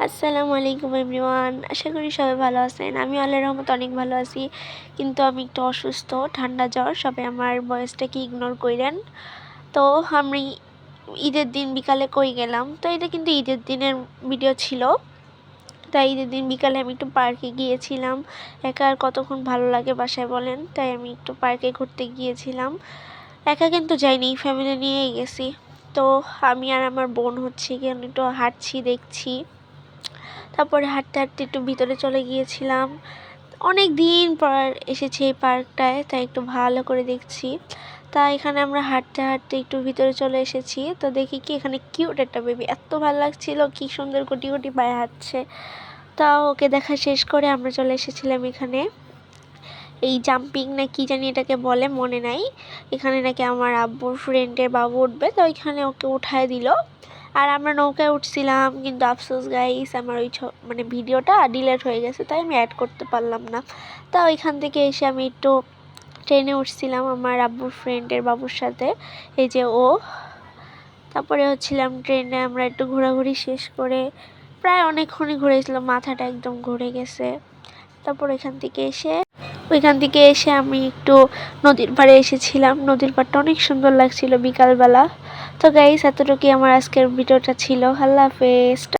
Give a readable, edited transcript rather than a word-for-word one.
আসসালামু আলাইকুম এভরিওয়ান, আশা করি সবাই ভালো আছেন। আমি আল্লাহর রহমতে অনেক ভালো আছি, কিন্তু আমি একটু অসুস্থ, ঠান্ডা জ্বর। সবাই আমার ভয়েসটাকে ইগনোর কইরেন। তো আমি ঈদের দিন বিকালে কই গেলাম, তো এটা কিন্তু ঈদের দিনের ভিডিও ছিল। তাই ঈদের দিন বিকালে আমি একটু পার্কে গিয়েছিলাম। একা আর কতক্ষণ ভালো লাগে বাসায় বলেন, তাই আমি একটু পার্কে ঘুরতে গিয়েছিলাম। একা কিন্তু যাইনি, ফ্যামিলি নিয়েই গেছি। তো আমি আর আমার বোন হচ্ছে গিয়ে একটু হাঁটছি, দেখছি। তারপরে হাঁটতে হাঁটতে একটু ভিতরে চলে গিয়েছিলাম। অনেক দিন পর এসেছি এই পার্কটায়, তাই একটু ভালো করে দেখছি। তাই এখানে আমরা হাঁটতে হাঁটতে একটু ভিতরে চলে এসেছি। তো দেখি কি এখানে কিউট একটা বেবি, এত ভালো লাগছিল, কি সুন্দর গুটি গুটি পায়ে হাঁটছে। তাও ওকে দেখা শেষ করে আমরা চলে এসেছিলাম এখানে। এই জাম্পিং না কি জানি এটাকে বলে, মনে নাই। এখানে নাকি আমার আব্বুর ফ্রেন্ডের বাবু উঠবে, তো এখানে ওকে উঠায় দিল। আর আমরা নৌকায় উঠছিলাম, কিন্তু আফসোস গাইস, আমার ওই মানে ভিডিওটা ডিলিট হয়ে গেছে, তাই আমি অ্যাড করতে পারলাম না। তা ওইখান থেকে এসে আমি একটু ট্রেনে উঠছিলাম আমার আব্বুর ফ্রেন্ডের বাবুর সাথে, এই যে ও। তারপরে হচ্ছিলাম ট্রেনে, আমরা একটু ঘোরাঘুরি শেষ করে প্রায় অনেকক্ষণই ঘুরেছিলাম, মাথাটা একদম ঘুরে গেছে। তারপর ওইখান থেকে এসে আমি একটু নদীর পাড়ে এসেছিলাম। নদীর পাড়টা অনেক সুন্দর লাগছিল বিকালবেলা। তো গাইস, এতটুকুই আমার আজকের ভিডিওটা ছিল। আল্লাহ হাফেজ।